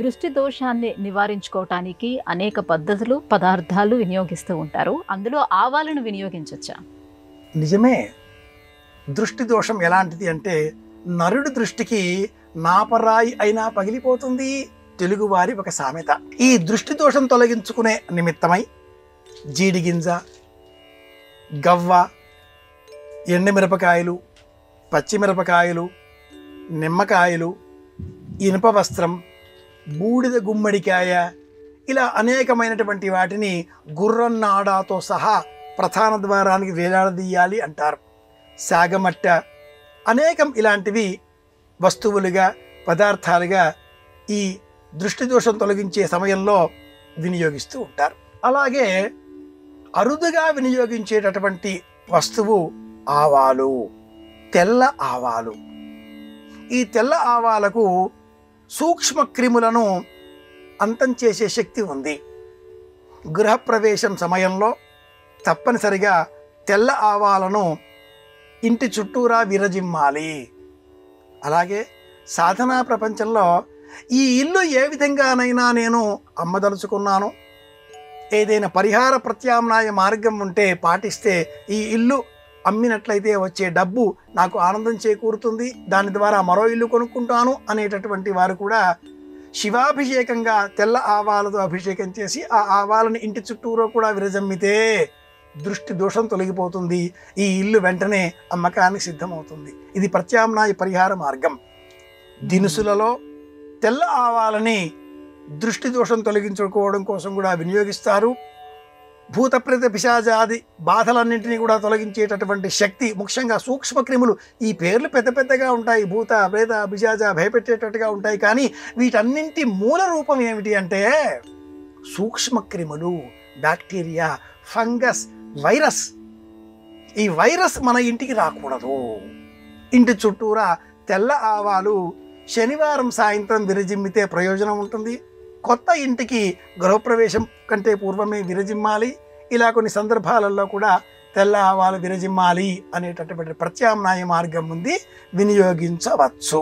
దృష్టి దోషాన్ని నివారించుకోవటానికి అనేక పద్ధతులు, పదార్థాలు వినియోగిస్తూ ఉంటారు. అందులో ఆవాలను వినియోగించొచ్చా? నిజమే. దృష్టి దోషం ఎలాంటిది అంటే, నరుడి దృష్టికి నాపరాయి అయినా పగిలిపోతుంది తెలుగువారి ఒక సామెత. ఈ దృష్టి దోషం తొలగించుకునే నిమిత్తమై జీడిగింజ, గవ్వ, ఎండుమిరపకాయలు, పచ్చిమిరపకాయలు, నిమ్మకాయలు, ఇనుప వస్త్రం, బూడిద గుమ్మడికాయ, ఇలా అనేకమైనటువంటి వాటిని గుర్రం నాడాతో సహా ప్రధాన ద్వారానికి వేలాడదీయాలి అంటారు. సాగమట్ట, అనేకం ఇలాంటివి వస్తువులుగా, పదార్థాలుగా ఈ దృష్టి దోషం తొలగించే సమయంలో వినియోగిస్తూ ఉంటారు. అలాగే అరుదుగా వినియోగించేటటువంటి వస్తువు ఆవాలు, తెల్ల ఆవాలు. ఈ తెల్ల ఆవాలకు సూక్ష్మ క్రిములను అంతం చేసే శక్తి ఉంది. గృహప్రవేశం సమయంలో తప్పనిసరిగా తెల్ల ఆవాలను ఇంటి చుట్టూరా విరజిమ్మాలి. అలాగే సాధనా ప్రపంచంలో ఈ ఇల్లు ఏ విధంగానైనా నేను అమ్మదలుచుకున్నాను, ఏదైనా పరిహార ప్రత్యామ్నాయ మార్గం ఉంటే పాటిస్తే ఈ ఇల్లు అమ్మినట్లయితే వచ్చే డబ్బు నాకు ఆనందం చేకూరుతుంది, దాని ద్వారా మరో ఇల్లు కొనుక్కుంటాను అనేటటువంటి వారు కూడా శివాభిషేకంగా తెల్ల ఆవాలతో అభిషేకం చేసి ఆ ఆవాలను ఇంటి చుట్టూరూ కూడా విరజమ్మితే దృష్టి దోషం తొలగిపోతుంది. ఈ ఇల్లు వెంటనే అమ్మకానికి సిద్ధమవుతుంది. ఇది ప్రత్యామ్నాయ పరిహార మార్గం. దినుసులలో తెల్ల ఆవాలని దృష్టి దోషం తొలగించుకోవడం కోసం కూడా వినియోగిస్తారు. భూతప్రేత పిశాచాది బాధలన్నింటినీ కూడా తొలగించేటటువంటి శక్తి, ముఖ్యంగా సూక్ష్మ క్రిములు. ఈ పేర్లు పెద్ద పెద్దగా ఉంటాయి, భూత ప్రేత పిశాచ భయపెట్టేటట్టుగా ఉంటాయి, కానీ వీటన్నింటి మూల రూపం ఏమిటి అంటే సూక్ష్మ క్రిములు, బ్యాక్టీరియా, ఫంగస్, వైరస్. ఈ వైరస్ మన ఇంటికి రాకూడదు. ఇంటి చుట్టూరా తెల్ల ఆవాలు శనివారం సాయంత్రం విరజిమ్మితే ప్రయోజనం ఉంటుంది. కొత్త ఇంటికి గృహప్రవేశం కంటే పూర్వమే విరజిమ్మాలి. ఇలా కొన్ని సందర్భాలలో కూడా తెల్ల ఆవాలు విరజిమ్మాలి అనేటటువంటి ప్రత్యామ్నాయ మార్గం ఉంది, వినియోగించవచ్చు.